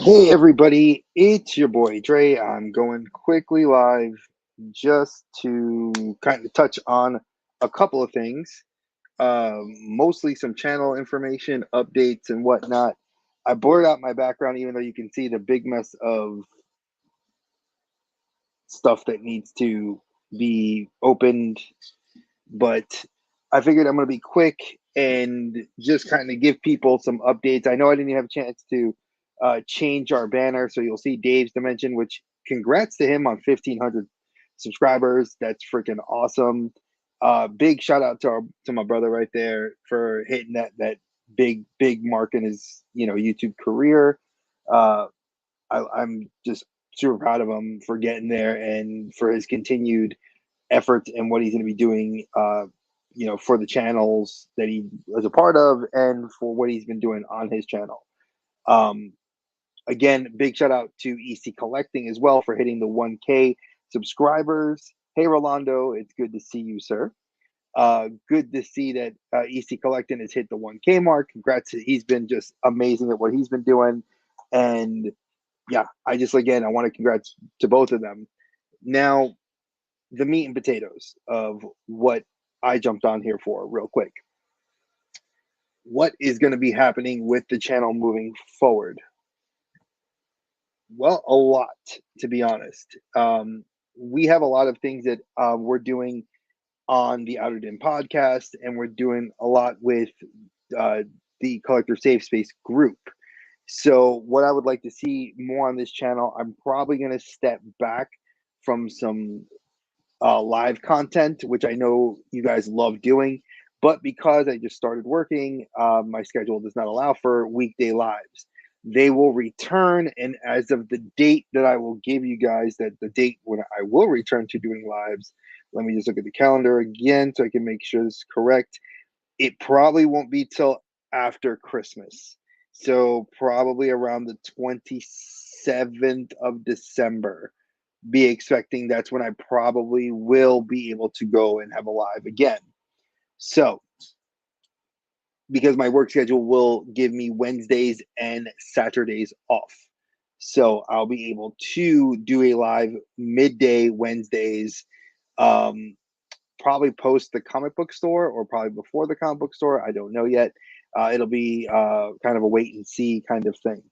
Hey everybody, it's your boy Dre. I'm going quickly live just to kind of touch on a couple of things, mostly some channel information, updates, and whatnot. I blurred out my background, even though you can see the big mess of stuff that needs to be opened. But I figured I'm going to be quick and just kind of give people some updates. I know I didn't even have a chance to change our banner, so you'll see Dave's Dimension, which congrats to him on 1,500 subscribers. That's freaking awesome. Big shout out to my brother right there for hitting that big mark in his YouTube career. Uh, I'm just super proud of him for getting there and for his continued efforts and what he's going to be doing, for the channels that he was a part of and for what he's been doing on his channel. Um, Again, big shout out to EC Collecting as well for hitting the 1K subscribers. Hey, Rolando, it's good to see you, sir. Good to see that EC Collecting has hit the 1K mark. Congrats. He's been just amazing at what he's been doing. And yeah, I want to congrats to both of them. Now, the meat and potatoes of what I jumped on here for, real quick. What is going to be happening with the channel moving forward? Well, a lot, to be honest. We have a lot of things that we're doing on the Outer Dim podcast, and we're doing a lot with uh, the Collector Safe Space group. So, what I would like to see more on this channel, I'm probably going to step back from some live content, which I know you guys love doing. But because I just started working, my schedule does not allow for weekday lives. They will return, and as of the date that I will give you guys, that the date when I will return to doing lives, let me just look at the calendar again so I can make sure this is correct. It probably won't be till after Christmas. So, probably around the 27th of December, be expecting that's when I probably will be able to go and have a live again. So, because my work schedule will give me Wednesdays and Saturdays off. So, I'll be able to do a live midday Wednesdays, um, probably post the comic book store or probably before the comic book store. I don't know yet. It'll be kind of a wait and see kind of thing.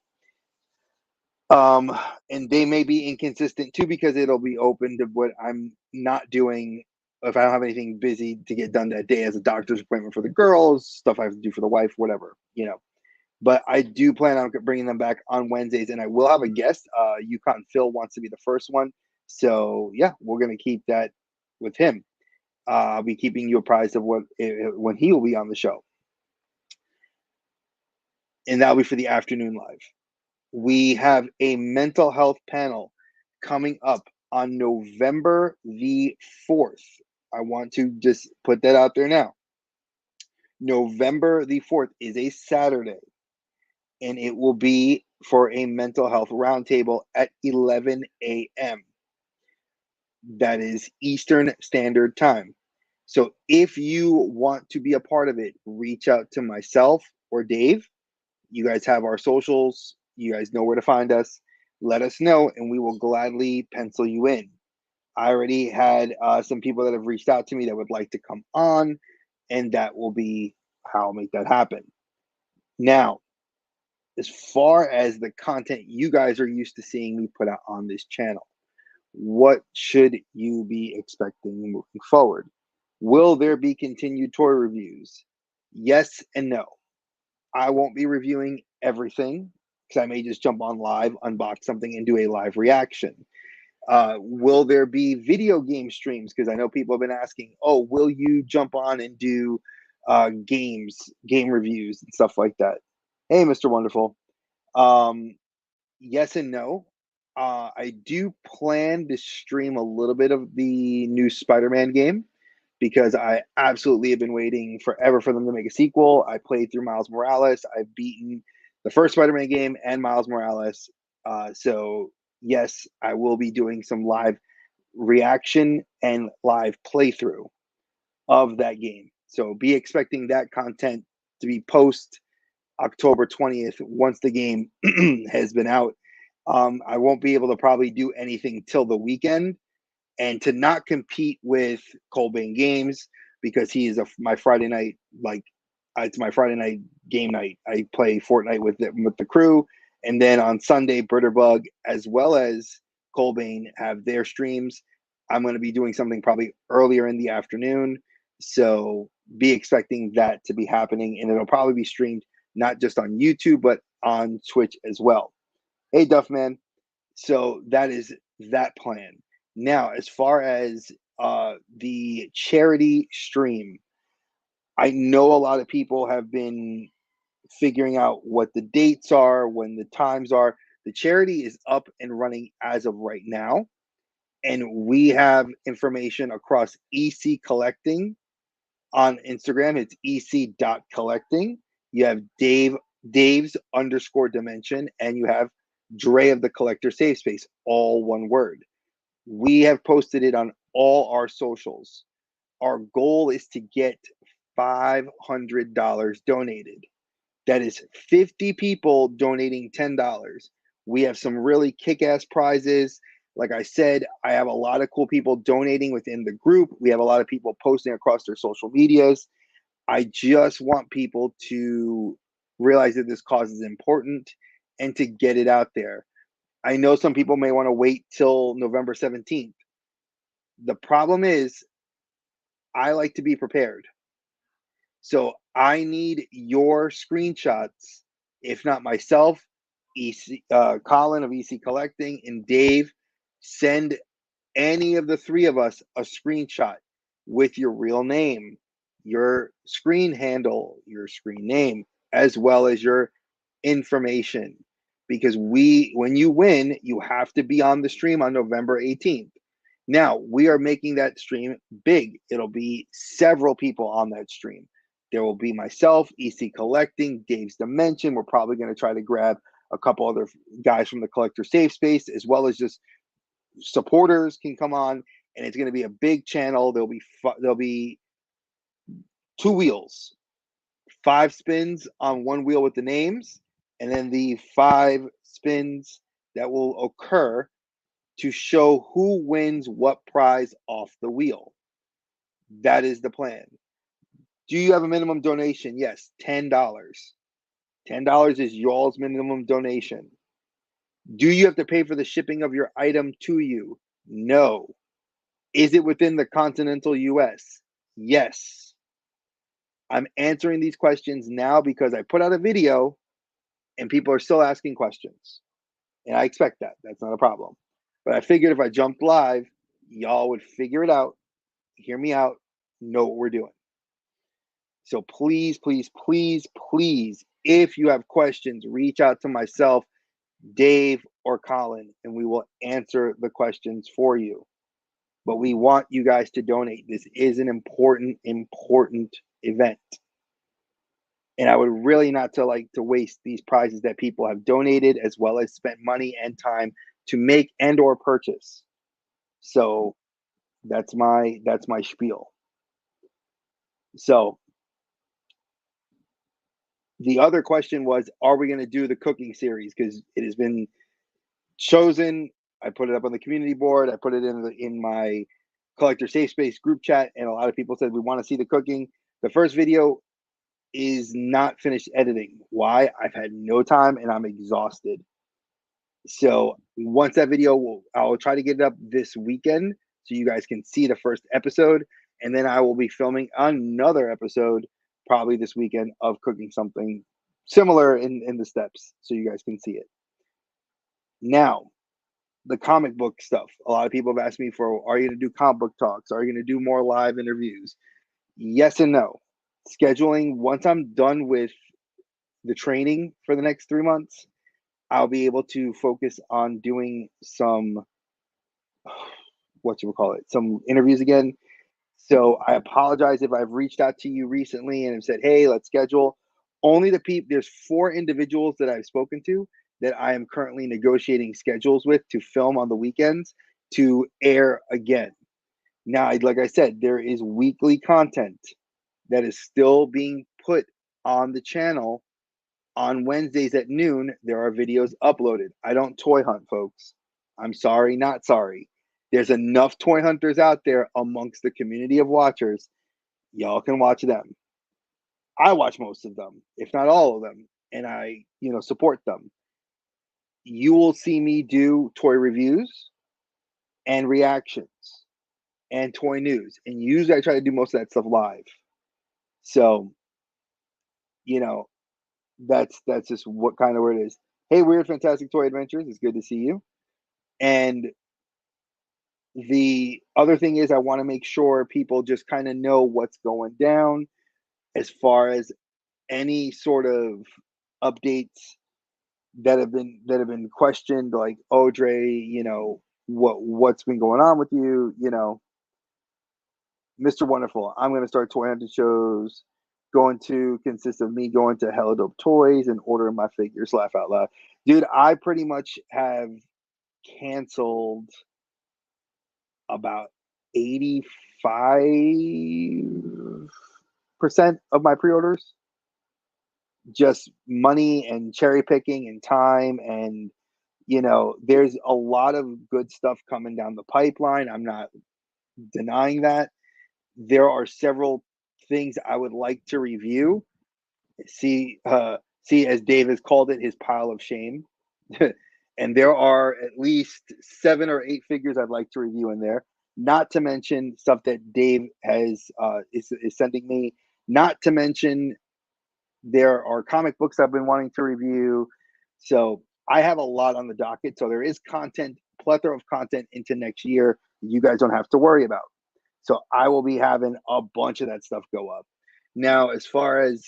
Um, and they may be inconsistent too because it'll be open to what I'm not doing if I don't have anything busy to get done that day as a doctor's appointment for the girls, stuff I have to do for the wife, whatever. But I do plan on bringing them back on Wednesdays, and I will have a guest. Yukon Phil wants to be the first one, so yeah, we're gonna keep that with him. I'll be keeping you apprised of when he will be on the show, and that'll be for the afternoon live. We have a mental health panel coming up on November the 4th. I want to just put that out there now. November the 4th is a Saturday, and it will be for a mental health roundtable at 11 a.m. That is Eastern Standard Time. So if you want to be a part of it, reach out to myself or Dave. You guys have our socials. You guys know where to find us. Let us know, and we will gladly pencil you in. I already had some people that have reached out to me that would like to come on, and that will be how I'll make that happen. Now, as far as the content you guys are used to seeing me put out on this channel, what should you be expecting moving forward? Will there be continued toy reviews? Yes and no. I won't be reviewing everything because I may just jump on live, unbox something, and do a live reaction. Will there be video game streams? Because I know people have been asking, oh, will you jump on and do game reviews and stuff like that? Hey, Mr. Wonderful. Um, yes and no. I do plan to stream a little bit of the new Spider-Man game because I absolutely have been waiting forever for them to make a sequel. I played through Miles Morales. I've beaten the first Spider-Man game and Miles Morales. So yes, I will be doing some live reaction and live playthrough of that game. So be expecting that content to be post October 20th, once the game has been out. I won't be able to probably do anything till the weekend, and to not compete with Colbane Games because he is my Friday night, like it's my Friday night game night. I play Fortnite with the crew, and then on Sunday, Bitterbug as well as Colbane have their streams. I'm going to be doing something probably earlier in the afternoon, so be expecting that to be happening, and it'll probably be streamed not just on YouTube but on Twitch as well. Hey, Duffman. So that is that plan. Now, as far as the charity stream, I know a lot of people have been figuring out what the dates are, when the times are. The charity is up and running as of right now, and we have information across EC Collecting on Instagram. It's ec.collecting. You have Dave's underscore dimension, and you have Dre of the Collector Safe Space, all one word. We have posted it on all our socials. Our goal is to get $500 donated. That is 50 people donating $10. We have some really kick-ass prizes. Like I said, I have a lot of cool people donating within the group. We have a lot of people posting across their social medias. I just want people to realize that this cause is important and to get it out there. I know some people may want to wait till November 17th. The problem is, I like to be prepared. So I need your screenshots, if not myself, Colin of EC Collecting, and Dave. Send any of the three of us a screenshot with your real name, your screen handle, your screen name, as well as your information. Because when you win, you have to be on the stream on November 18th. Now, we are making that stream big. It'll be several people on that stream. There will be myself, EC Collecting, Dave's Dimension. We're probably going to try to grab a couple other guys from the Collector Safe Space, as well as just supporters can come on, and it's going to be a big channel. There'll be 2 wheels, 5 spins on one wheel with the names, and then the 5 spins that will occur to show who wins what prize off the wheel. That is the plan. Do you have a minimum donation? Yes, $10. $10 is y'all's minimum donation. Do you have to pay for the shipping of your item to you? No. Is it within the continental US? Yes. I'm answering these questions now because I put out a video and people are still asking questions. And I expect that. That's not a problem. But I figured if I jumped live, y'all would figure it out, hear me out, know what we're doing. So please, please, please, please, if you have questions, reach out to myself, Dave, or Colin, and we will answer the questions for you. But we want you guys to donate. This is an important, important event. And I would really not to waste these prizes that people have donated, as well as spent money and time to make and or purchase. So that's my spiel. So the other question was, are we going to do the cooking series? Because it has been chosen. I put it up on the community board. I put it in my Collector Safe Space group chat, and a lot of people said we want to see the cooking. The first video is not finished editing. Why? I've had no time and I'm exhausted. So once that video, I'll try to get it up this weekend so you guys can see the first episode, and then I will be filming another episode probably this weekend of cooking something similar in the steps so you guys can see it. Now, the comic book stuff. A lot of people have asked me for, are you going to do comic book talks? Are you going to do more live interviews? Yes and no. Scheduling, once I'm done with the training for the next 3 months, I'll be able to focus on doing some, some interviews again. So I apologize if I've reached out to you recently and have said, hey, let's schedule. Only the people, there's 4 individuals that I've spoken to that I am currently negotiating schedules with to film on the weekends to air again. Now, like I said, there is weekly content that is still being put on the channel On Wednesdays at noon, there are videos uploaded. I don't toy hunt, folks. I'm sorry, not sorry. There's enough toy hunters out there amongst the community of watchers. Y'all can watch them. I watch most of them, if not all of them, and I, support them. You will see me do toy reviews and reactions and toy news. And usually I try to do most of that stuff live. So, you know, that's just what kind of where it is. Hey, Weird Fantastic Toy Adventures, it's good to see you. And the other thing is I want to make sure people just kind of know what's going down as far as any sort of updates that have been questioned, like, oh, Dre, what's been going on with you, Mr. Wonderful. I'm going to start toy hunting shows. Going to consist of me going to Hella Dope Toys and ordering my figures. Laugh out loud, dude. I pretty much have canceled about 85% of my pre-orders. Just money and cherry picking and time, and there's a lot of good stuff coming down the pipeline. I'm not denying that. There are several things I would like to review. See, as Dave has called it, his pile of shame. And there are at least 7 or 8 figures I'd like to review in there. Not to mention stuff that Dave is sending me. Not to mention there are comic books I've been wanting to review. So I have a lot on the docket. So there is plethora of content into next year. You guys don't have to worry about. So I will be having a bunch of that stuff go up. Now, as far as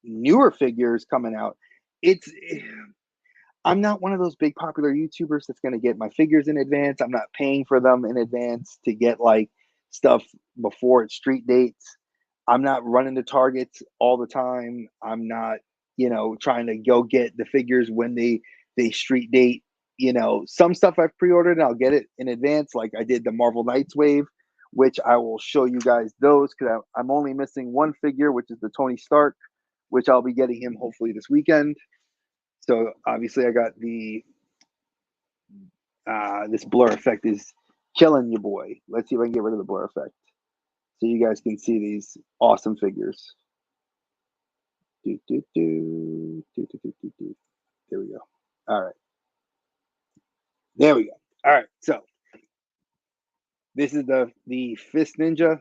newer figures coming out, I'm not one of those big popular YouTubers that's going to get my figures in advance. I'm not paying for them in advance to get like stuff before it's street dates. I'm not running to Targets all the time. I'm not, trying to go get the figures when they street date. Some stuff I've pre-ordered and I'll get it in advance, like I did the Marvel Knights wave, which I will show you guys those because I'm only missing one figure, which is the Tony Stark, which I'll be getting him hopefully this weekend. So obviously I got this blur effect is killing you, boy. Let's see if I can get rid of the blur effect so you guys can see these awesome figures. There we go. All right. There we go. All right. So this is the Fist Ninja.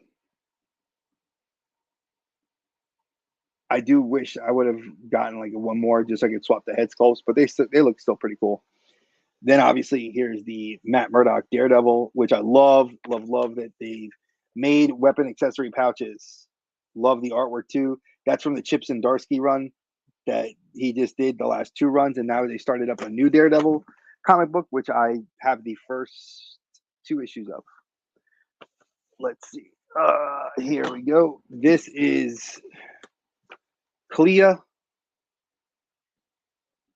I do wish I would have gotten like one more just so I could swap the head sculpts, but they look still pretty cool. Then obviously here's the Matt Murdock Daredevil, which I love that they've made weapon accessory pouches. Love the artwork too. That's from the Chips and Darsky run that he just did the last 2 runs, and now they started up a new Daredevil comic book, which I have the first 2 issues of. Let's see. Here we go. This is Clea,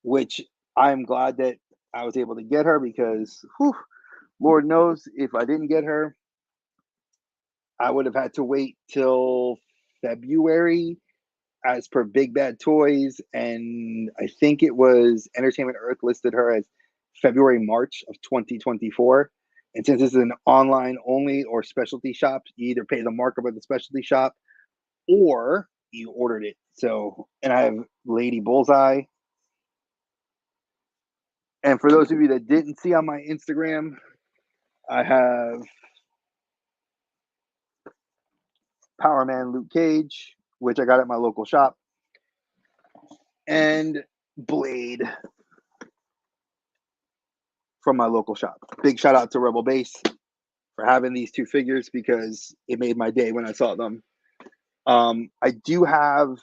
which I'm glad that I was able to get her because, Lord knows if I didn't get her, I would have had to wait till February as per Big Bad Toys. And I think it was Entertainment Earth listed her as February, March of 2024. And since this is an online only or specialty shop, you either pay the markup at the specialty shop or you ordered it. So, and I have Lady Bullseye. And for those of you that didn't see on my Instagram, I have Power Man Luke Cage, which I got at my local shop, and Blade from my local shop. Big shout out to Rebel Base for having these 2 figures because it made my day when I saw them. I do have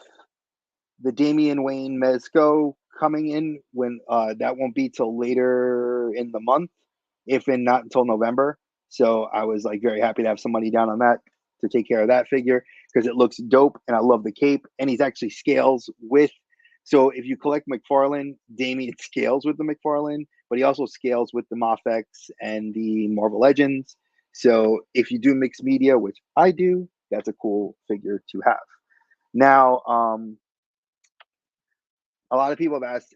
the Damian Wayne Mezco coming in when that won't be till later in the month, if in not until November. So I was like very happy to have some money down on that to take care of that figure because it looks dope and I love the cape, and he's actually scales with. So if you collect McFarlane, Damian scales with the McFarlane, but he also scales with the Mafex and the Marvel Legends. So if you do mixed media, which I do, that's a cool figure to have. Now, a lot of people have asked,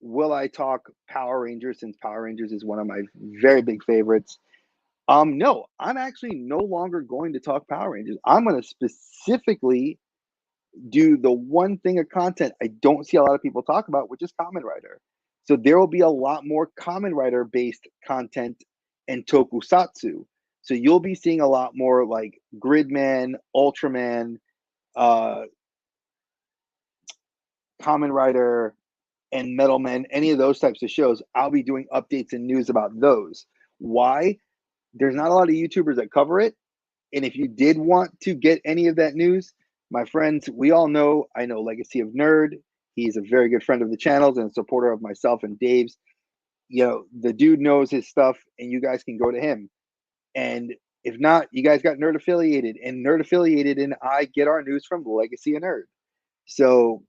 will I talk Power Rangers, since Power Rangers is one of my very big favorites? No, I'm actually no longer going to talk Power Rangers. I'm going to specifically do the one thing of content I don't see a lot of people talk about, which is Kamen Rider. So there will be a lot more Kamen Rider based content and tokusatsu. So you'll be seeing a lot more like Gridman, Ultraman, uh, Kamen Rider, and Metal Men, any of those types of shows. I'll be doing updates and news about those. Why? There's not a lot of YouTubers that cover it. And if you did want to get any of that news, my friends, we all know, I know Legacy of Nerd. He's a very good friend of the channels and a supporter of myself and Dave's. You know, the dude knows his stuff, and you guys can go to him. And if not, you guys got Nerd Affiliated, and Nerd Affiliated and I get our news from Legacy of Nerd. So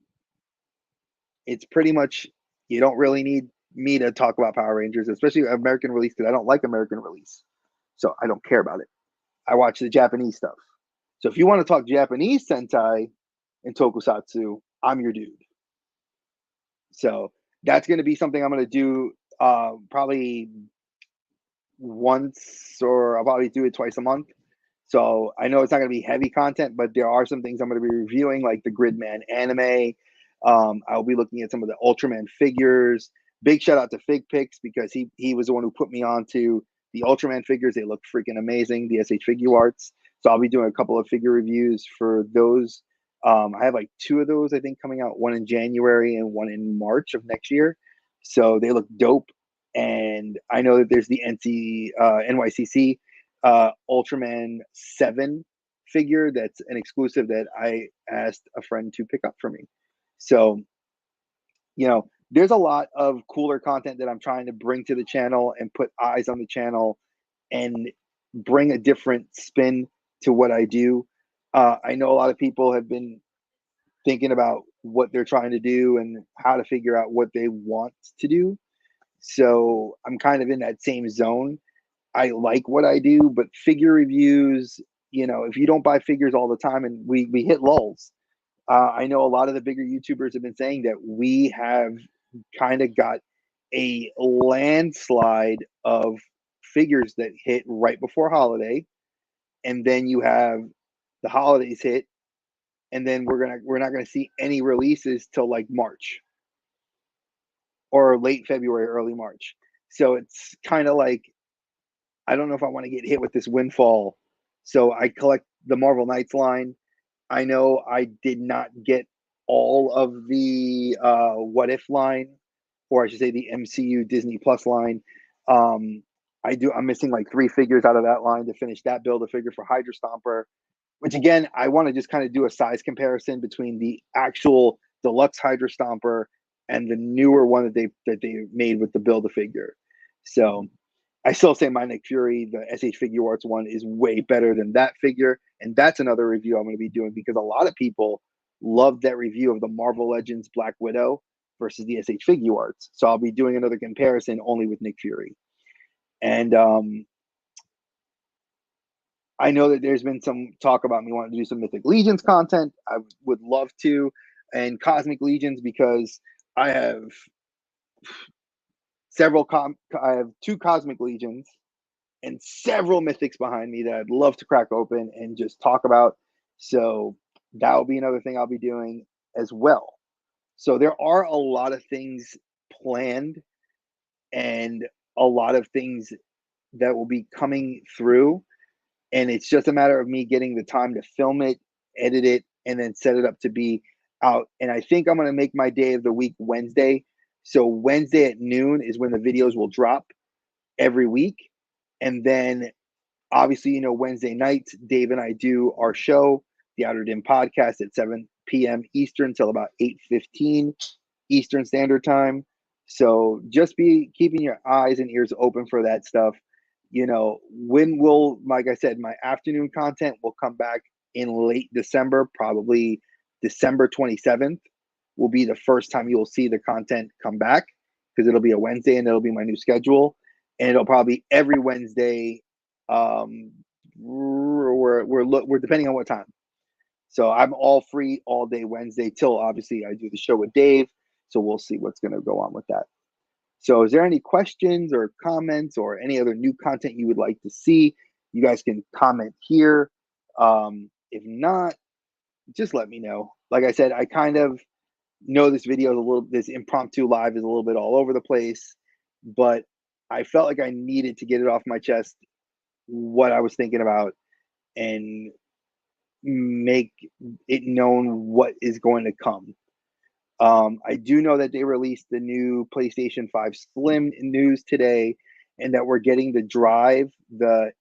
it's pretty much, you don't really need me to talk about Power Rangers, especially American release, because I don't like American release. So I don't care about it. I watch the Japanese stuff. So if you want to talk Japanese Sentai and Tokusatsu, I'm your dude. So that's going to be something I'm going to do probably once, or I'll probably do it twice a month. So I know it's not going to be heavy content, but there are some things I'm going to be reviewing, like the Gridman anime. I'll be looking at some of the Ultraman figures. Big shout out to Fig Picks, because he was the one who put me on to the Ultraman figures. They look freaking amazing, the SH Figure Arts. So I'll be doing a couple of figure reviews for those. I have like two of those, I think, coming out, one in January and one in March of next year. So they look dope. And I know that there's the NYCC Ultraman 7 figure that's an exclusive that I asked a friend to pick up for me. So, you know, there's a lot of cooler content that I'm trying to bring to the channel and put eyes on the channel and bring a different spin to what I do. I know a lot of people have been thinking about what they're trying to do and how to figure out what they want to do. So I'm kind of in that same zone. I like what I do, but figure reviews, you know, if you don't buy figures all the time, and we hit lulls. I know a lot of the bigger YouTubers have been saying that we have kind of got a landslide of figures that hit right before holiday, and then you have the holidays hit, and then we're not gonna see any releases till like March or late February, early March. So it's kind of like, I don't know if I want to get hit with this windfall. So I collect the Marvel Knights line. I know I did not get all of the What If line, or I should say the MCU Disney Plus line. I'm missing like three figures out of that line to finish that build a figure for Hydra Stomper, which again, I want to just kind of do a size comparison between the actual deluxe Hydra Stomper and the newer one that they made with the build a figure. So I still say my Nick Fury, the SH Figure Arts one, is way better than that figure. And that's another review I'm going to be doing, because a lot of people loved that review of the Marvel Legends Black Widow versus the SH Figure Arts. So I'll be doing another comparison only with Nick Fury. And I know that there's been some talk about me wanting to do some Mythic Legions content. I would love to, and Cosmic Legions, because I have I have two Cosmic Legions and several mythics behind me that I'd love to crack open and just talk about. So that will be another thing I'll be doing as well. So there are a lot of things planned, and a lot of things that will be coming through. And it's just a matter of me getting the time to film it, edit it, and then set it up to be out. And I think I'm going to make my day of the week Wednesday. So Wednesday at noon is when the videos will drop every week. And then obviously, you know, Wednesday nights, Dave and I do our show, the Outer Dim podcast, at 7 p.m. Eastern till about 8:15 Eastern Standard Time. So just be keeping your eyes and ears open for that stuff. You know, like I said, my afternoon content will come back in late December, probably December 27th will be the first time you'll see the content come back, because it'll be a Wednesday and it'll be my new schedule. And it'll probably be every Wednesday. We're depending on what time. So I'm all free all day Wednesday till obviously I do the show with Dave. So we'll see what's going to go on with that. So is there any questions or comments or any other new content you would like to see? You guys can comment here. If not, just let me know. Like I said, I kind of know this impromptu live is a little bit all over the place, but I felt like I needed to get it off my chest what I was thinking about and make it known what is going to come. I do know that they released the new PlayStation 5 Slim news today, and that we're getting the drive, the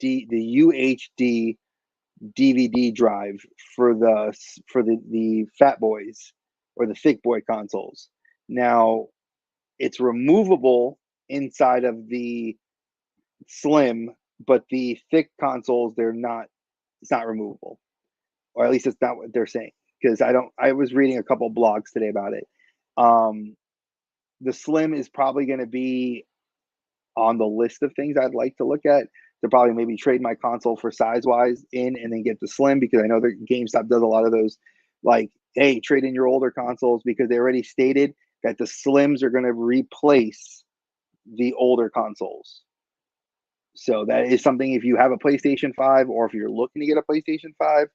UHD DVD drive for the Fat Boys or the Thick Boy consoles. Now, it's removable inside of the Slim, but the thick consoles, they're not. It's not removable, or at least it's not what they're saying. Because I was reading a couple blogs today about it. Um, the Slim is probably going to be on the list of things I'd like to look at. To probably maybe trade my console for size wise in, and then get the Slim, because I know that GameStop does a lot of those. Like, hey, trade in your older consoles, because they already stated that the Slims are going to replace the older consoles. So that is something, if you have a PlayStation 5 or if you're looking to get a PlayStation 5,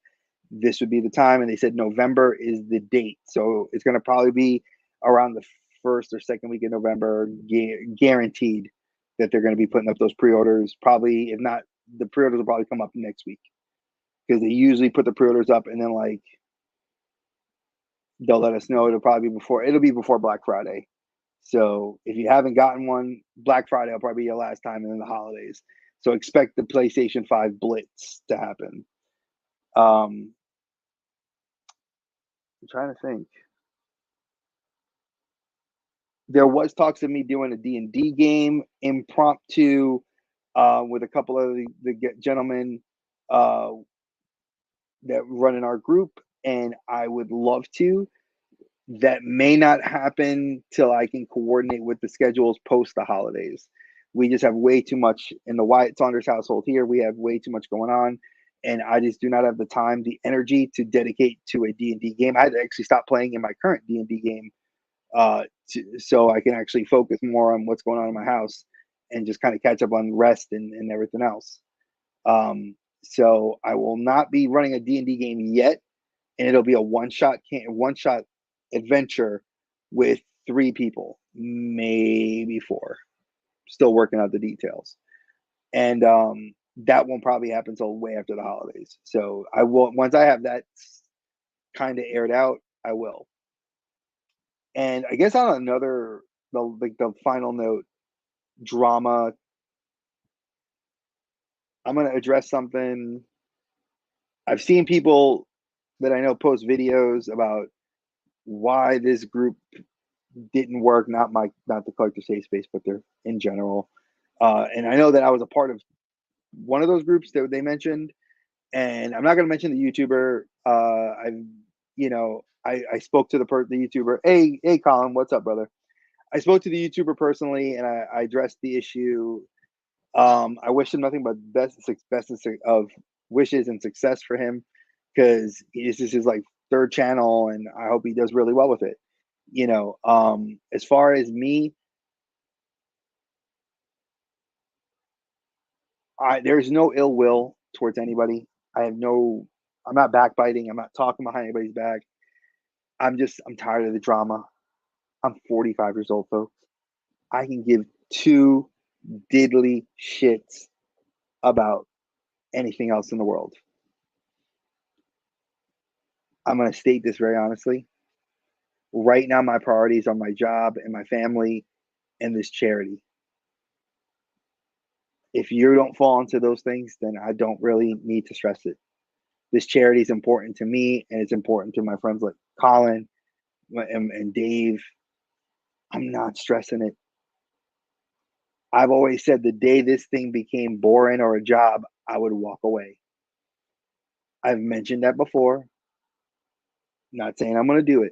this would be the time. And they said November is the date. So it's going to probably be around the first or second week of November, guaranteed that they're going to be putting up those pre-orders. Probably, if not, the pre-orders will probably come up next week, because they usually put the pre-orders up and then like they'll let us know. It'll be before Black Friday. So if you haven't gotten one, Black Friday will probably be your last time, and then the holidays. So expect the PlayStation 5 blitz to happen. I'm trying to think. There was talks of me doing a D&D game, impromptu, with a couple of the gentlemen uh, that run in our group, and I would love to. That may not happen till I can coordinate with the schedules post the holidays. We just have way too much in the Wyatt Saunders household here. We have way too much going on, and I just do not have the time, the energy to dedicate to a D&D game. I had to actually stop playing in my current D&D game, so I can actually focus more on what's going on in my house and just kind of catch up on rest and everything else. So I will not be running a D&D game yet, and it'll be a one-shot adventure with 3 people, maybe 4. Still working out the details. And that won't probably happen until way after the holidays. So I will, once I have that kind of aired out, I will. And I guess on the final note, drama, I'm going to address something. I've seen people that I know post videos about why this group didn't work. Not the collector safe space, but they're in general. And I know that I was a part of one of those groups that they mentioned, and I'm not going to mention the YouTuber. I spoke to the YouTuber. Hey, Colin, what's up, brother? I spoke to the YouTuber personally, and I addressed the issue. I wish him nothing but best of wishes and success for him, because this is his like 3rd channel, and I hope he does really well with it. As far as me, there's no ill will towards anybody. I'm not backbiting. I'm not talking behind anybody's back. I'm tired of the drama. I'm 45 years old, folks. I can give 2 diddly shits about anything else in the world. I'm going to state this very honestly. Right now, my priorities are my job and my family and this charity. If you don't fall into those things, then I don't really need to stress it. This charity is important to me, and it's important to my friends like Colin and Dave. I'm not stressing it. I've always said the day this thing became boring or a job, I would walk away. I've mentioned that before. Not saying I'm going to do it,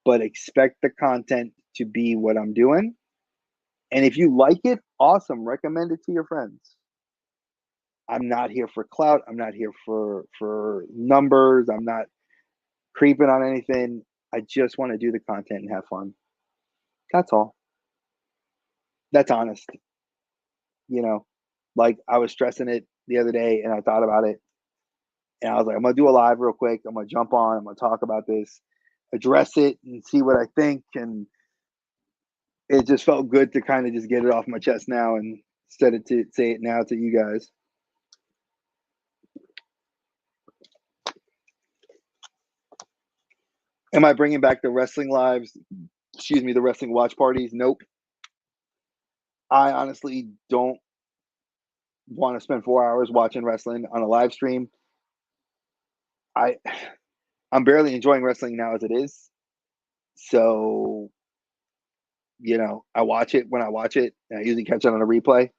but expect the content to be what I'm doing. And if you like it, awesome. Recommend it to your friends. I'm not here for clout. I'm not here for numbers. I'm not creeping on anything. I just want to do the content and have fun. That's all. That's honest. You know, like I was stressing it the other day and I thought about it and I was like, I'm gonna do a live real quick. I'm gonna jump on. I'm gonna talk about this, address it, and see what I think. And it just felt good to kind of just get it off my chest now and say it now to you guys. Am I bringing back the wrestling lives? Excuse me, the wrestling watch parties? Nope. I honestly don't want to spend 4 hours watching wrestling on a live stream. I I'm barely enjoying wrestling now as it is. So, I watch it when I watch it, and I usually catch it on a replay,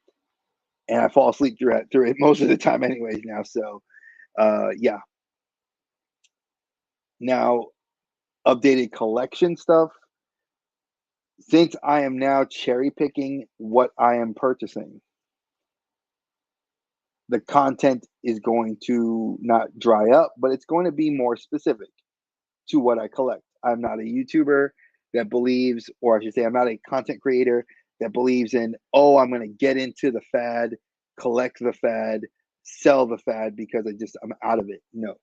and I fall asleep through it most of the time anyways now. So, yeah. Now, updated collection stuff. Since I am now cherry picking what I am purchasing, the content is going to not dry up, but it's going to be more specific to what I collect. I'm not a YouTuber that believes, or I should say, I'm not a content creator that believes in, oh, I'm going to get into the fad, collect the fad, sell the fad because I'm out of it. No.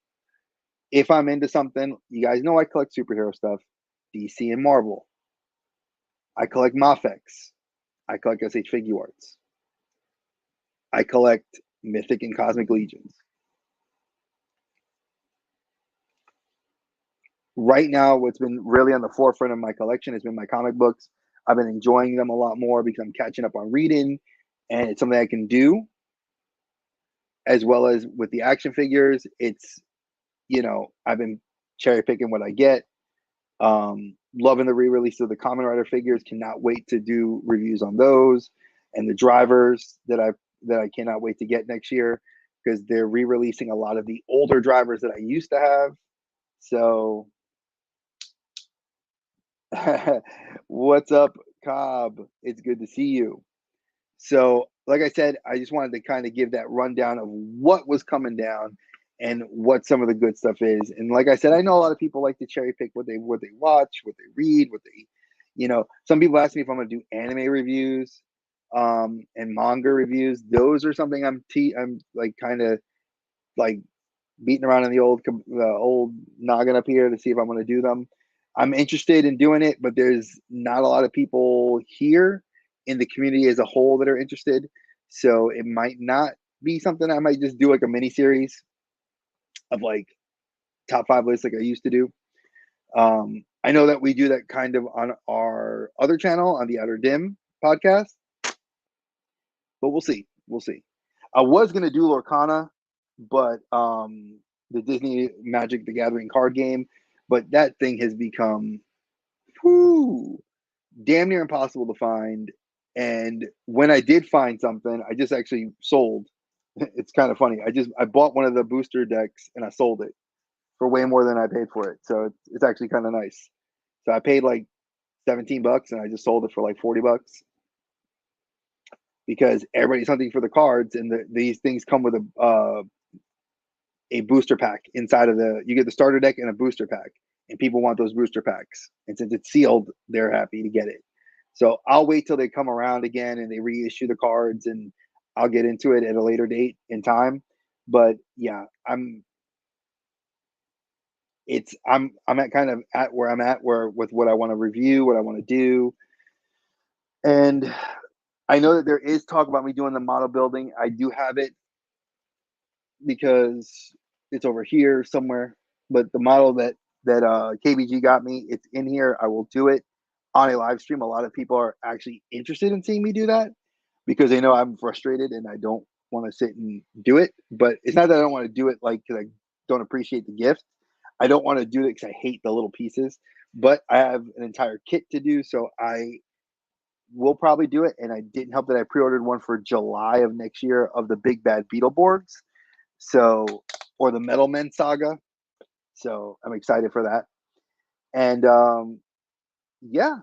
If I'm into something, you guys know I collect superhero stuff, DC and Marvel. I collect Mafex. I collect SH Figure Arts. I collect Mythic and Cosmic Legions. Right now, what's been really on the forefront of my collection has been my comic books. I've been enjoying them a lot more because I'm catching up on reading, and it's something I can do, as well as with the action figures. I've been cherry picking what I get. Loving the re-release of the Kamen Rider figures. Cannot wait to do reviews on those, and the drivers that I cannot wait to get next year because they're re-releasing a lot of the older drivers that I used to have. So what's up, Cobb? It's good to see you. So, like I said, I just wanted to kind of give that rundown of what was coming down and what some of the good stuff is. And like I said, I know a lot of people like to cherry pick what they watch, what they read, some people ask me if I'm going to do anime reviews and manga reviews. Those are something I'm like kind of like beating around in the old noggin up here to see if I'm going to do them. I'm interested in doing it, but there's not a lot of people here in the community as a whole that are interested. So it might not be something I might just do like a mini series of like top five lists like I used to do. I know that we do that kind of on our other channel on the Outer Dim podcast, but we'll see. We'll see. I was gonna do Lorcana, but the Disney Magic the Gathering card game, but that thing has become whew, damn near impossible to find. And when I did find something, I just actually sold. It's kind of funny. I bought one of the booster decks and I sold it for way more than I paid for it. So it's actually kind of nice. So I paid like $17 and I just sold it for like $40 because everybody's hunting for the cards and these things come with a booster pack inside of you get the starter deck and a booster pack and people want those booster packs. And since it's sealed, they're happy to get it. So I'll wait till they come around again and they reissue the cards and I'll get into it at a later date in time. But yeah, I'm at kind of at where I'm at where with what I want to review, what I want to do. And I know that there is talk about me doing the model building. I do have it because it's over here somewhere. But the model that KBG got me, it's in here. I will do it on a live stream. A lot of people are actually interested in seeing me do that because they know I'm frustrated and I don't want to sit and do it. But it's not that I don't want to do it like because I don't appreciate the gift. I don't want to do it because I hate the little pieces. But I have an entire kit to do, so I will probably do it. And I didn't help that I pre-ordered one for July of next year of the Big Bad Beetleborgs. So, or the Metal Men Saga. So I'm excited for that. And yeah,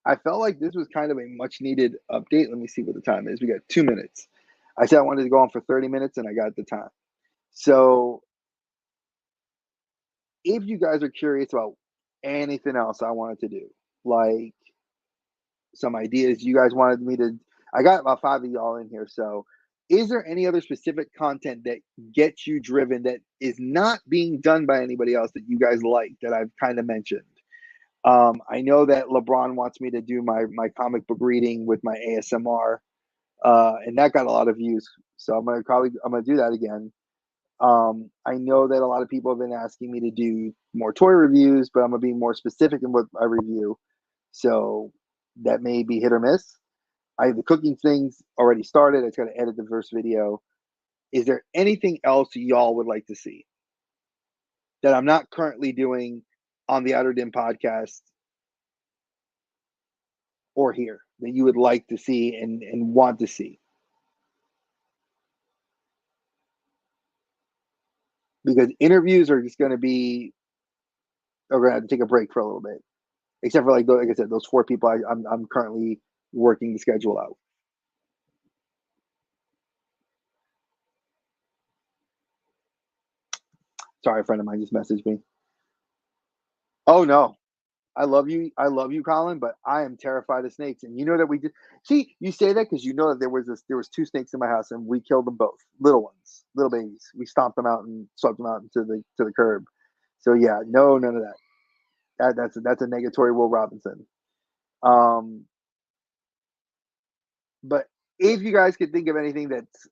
I felt like this was kind of a much needed update. Let me see what the time is. We got 2 minutes. I said I wanted to go on for 30 minutes, and I got the time. So if you guys are curious about anything else I wanted to do, like some ideas you guys wanted me to, I got about 5 of y'all in here. So is there any other specific content that gets you driven that is not being done by anybody else that you guys like that I've kind of mentioned? I know that LeBron wants me to do my comic book reading with my ASMR, and that got a lot of views. So I'm gonna do that again. I know that a lot of people have been asking me to do more toy reviews, but I'm gonna be more specific in what I review. So that may be hit or miss. The cooking things already started. I just got to edit the first video. Is there anything else y'all would like to see that I'm not currently doing on the Outer Dim podcast or here that you would like to see and want to see? Because interviews are just going to be, we're going to have to take a break for a little bit, except for like I said, those 4 people I'm currently working the schedule out. Sorry, a friend of mine just messaged me. Oh no, I love you. I love you, Colin, but I am terrified of snakes. And you know that we did. See, you say that because you know that there was 2 snakes in my house, and we killed them both, little ones, little babies. We stomped them out and swept them out into the curb. So yeah, no, none of that. That's a negatory Will Robinson. Um, but if you guys could think of anything that's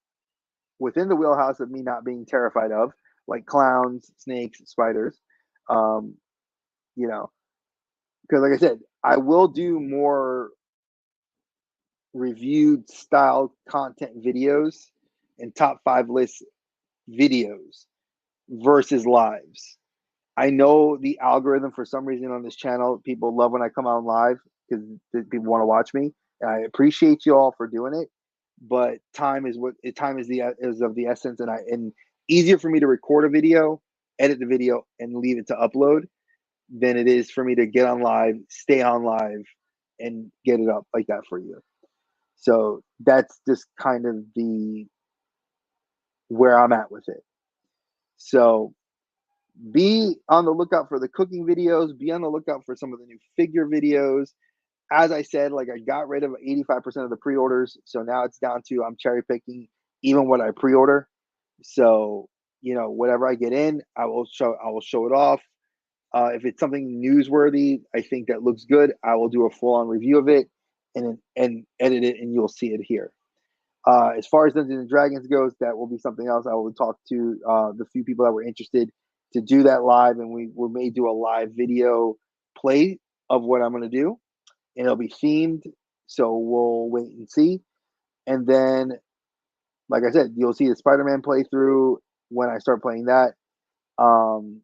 within the wheelhouse of me not being terrified of, like clowns, snakes, spiders, um, you know, because like I said, I will do more reviewed style content videos and top 5 list videos versus lives. I know the algorithm for some reason on this channel, people love when I come out live because people want to watch me. And I appreciate you all for doing it, but time is of the essence, and easier for me to record a video, edit the video, and leave it to upload than it is for me to get on live, stay on live, and get it up like that for you. So that's just kind of the where I'm at with it. So be on the lookout for the cooking videos, be on the lookout for some of the new figure videos. As I said, like I got rid of 85% of the pre-orders, so now it's down to I'm cherry picking even what I pre-order. So, whatever I get in, I will show it off. If it's something newsworthy, I think that looks good, I will do a full-on review of it and edit it, and you'll see it here. As far as Dungeons and Dragons goes, that will be something else. I will talk to the few people that were interested to do that live, and we may do a live video play of what I'm going to do, and it'll be themed. So we'll wait and see. And then, like I said, you'll see the Spider-Man playthrough when I start playing that. And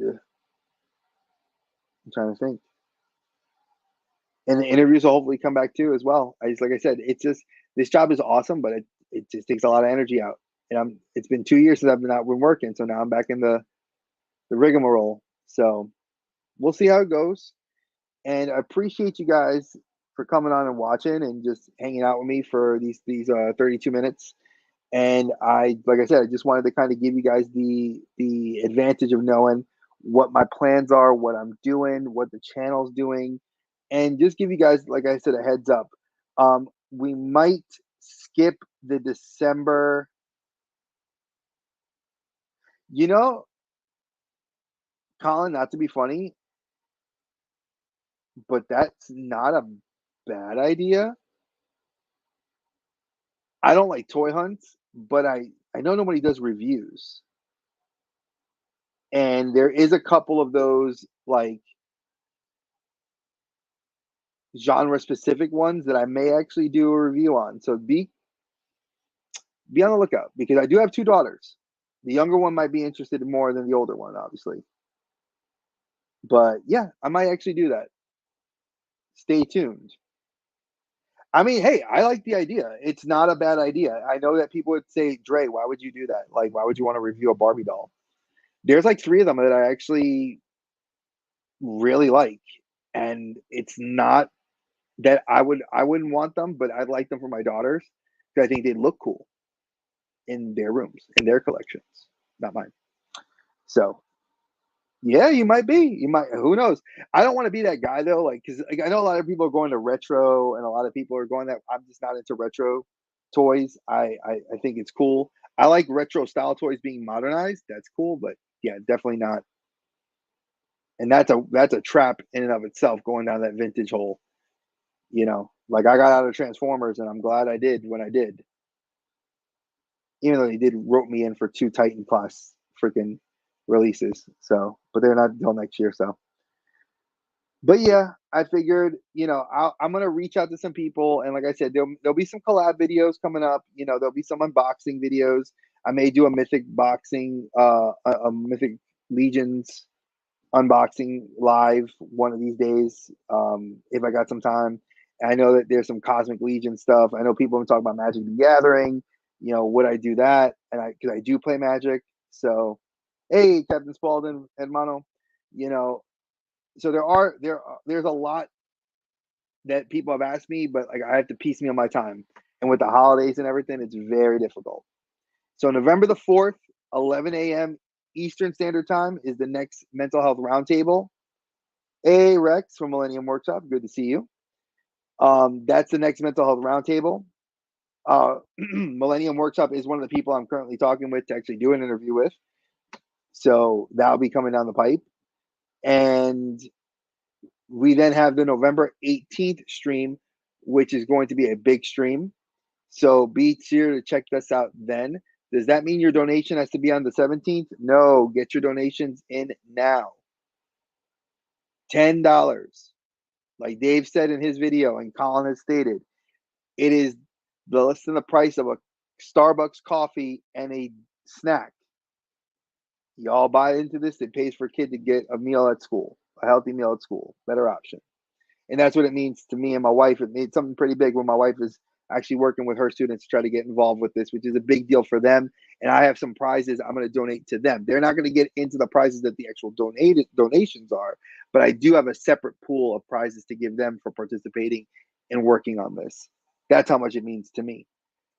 I'm trying to think. And the interviews will hopefully come back too as well. Like I said, it's just this job is awesome, but it just takes a lot of energy out. And it's been 2 years since I've been working, so now I'm back in the rigmarole. So we'll see how it goes. And I appreciate you guys for coming on and watching and just hanging out with me for these 32 minutes. And like I said, I just wanted to kind of give you guys the advantage of knowing what my plans are, what I'm doing, what the channel's doing, and just give you guys, like I said, a heads up. We might skip the December. You know, Colin, not to be funny, but that's not a bad idea. I don't like toy hunts, but I know nobody does reviews. And there is a couple of those like genre specific ones that I may actually do a review on. So be on the lookout because I do have 2 daughters. The younger one might be interested more than the older one, obviously. But yeah, I might actually do that. Stay tuned. I mean, hey, I like the idea. It's not a bad idea. I know that people would say, Dre, why would you do that? Like, why would you want to review a Barbie doll? There's like 3 of them that I actually really like. And it's not that I wouldn't want them, but I'd like them for my daughters. because I think they look cool in their rooms, in their collections, not mine. So yeah, you might be. You might. Who knows? I don't want to be that guy though. Like, because like, I know a lot of people are going to retro, and a lot of people are going that. I'm just not into retro toys. I think it's cool. I like retro style toys being modernized. That's cool, but yeah, definitely not. And that's a trap in and of itself, going down that vintage hole. Like I got out of Transformers, and I'm glad I did when I did, even though they did rope me in for two Titan class freaking releases. So, but they're not until next year. So, but yeah, I figured, I'm gonna reach out to some people, and like I said, there'll be some collab videos coming up. There'll be some unboxing videos. I may do a Mythic boxing, a Mythic Legions unboxing live one of these days, if I got some time. And I know that there's some Cosmic Legion stuff. I know people have been talking about Magic the Gathering. Would I do that? And because I do play Magic, so hey, Captain Spaulding, hermano, you know. So there's a lot that people have asked me, but like I have to piecemeal my time, and with the holidays and everything, it's very difficult. So November the 4th, 11 a.m. Eastern Standard Time is the next mental health roundtable. Hey Rex from Millennium Workshop, good to see you. That's the next mental health roundtable. Millennium Workshop is one of the people I'm currently talking with to actually do an interview with. So that'll be coming down the pipe. And we then have the November 18th stream, which is going to be a big stream. So be sure to check this out then. Does that mean your donation has to be on the 17th? No, get your donations in now. $10. Like Dave said in his video, and Colin has stated, it is less than the price of a Starbucks coffee and a snack. Y'all buy into this, it pays for a kid to get a meal at school, a healthy meal at school, better option. And that's what it means to me and my wife. It made something pretty big when my wife is actually working with her students to try to get involved with this, which is a big deal for them. And I have some prizes I'm going to donate to them. They're not going to get into the prizes that the actual donations are, but I do have a separate pool of prizes to give them for participating and working on this. That's how much it means to me.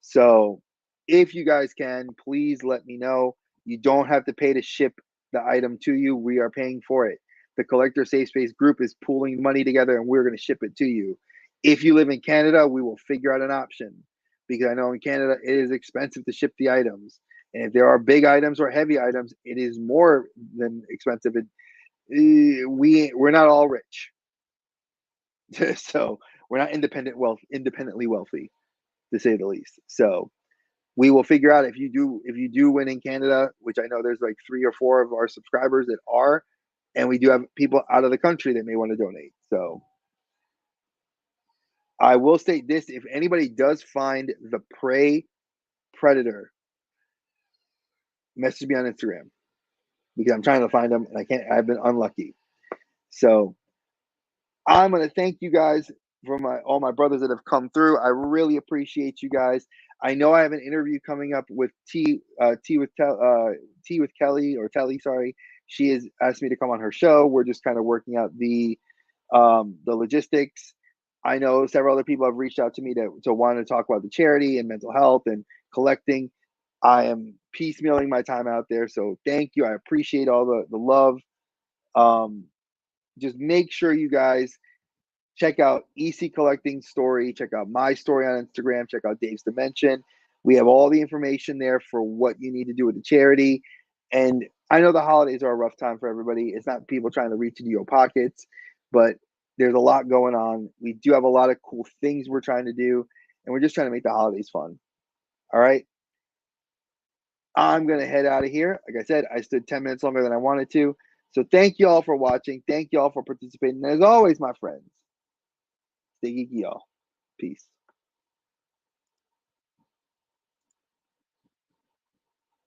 So if you guys can, please let me know. You don't have to pay to ship the item to you. We are paying for it. The Collector Safe Space group is pooling money together, and we're going to ship it to you. If you live in Canada, we will figure out an option, because I know in Canada it is expensive to ship the items. And if there are big items or heavy items, it is more than expensive. We're not all rich. So we're not independently wealthy, to say the least. So we will figure out, if you do win in Canada, which I know there's like 3 or 4 of our subscribers that are, and we do have people out of the country that may want to donate. So I will state this: if anybody does find the Prey Predator, message me on Instagram, because I'm trying to find them and I can't. I've been unlucky. So I'm going to thank you guys for all my brothers that have come through. I really appreciate you guys. I know I have an interview coming up with T with Kelly, or Telly, sorry. She has asked me to come on her show. We're just kind of working out the logistics. I know several other people have reached out to me to want to talk about the charity and mental health and collecting. I am piecemealing my time out there, so thank you. I appreciate all the love. Just make sure you guys check out EC Collecting Story. Check out my story on Instagram. Check out Dave's Dimension. We have all the information there for what you need to do with the charity. And I know the holidays are a rough time for everybody. It's not people trying to reach into your pockets, but there's a lot going on. We do have a lot of cool things we're trying to do, and we're just trying to make the holidays fun. All right. I'm going to head out of here. Like I said, I stood 10 minutes longer than I wanted to. So thank you all for watching. Thank you all for participating. And as always, my friends, stay geeky, y'all. Peace.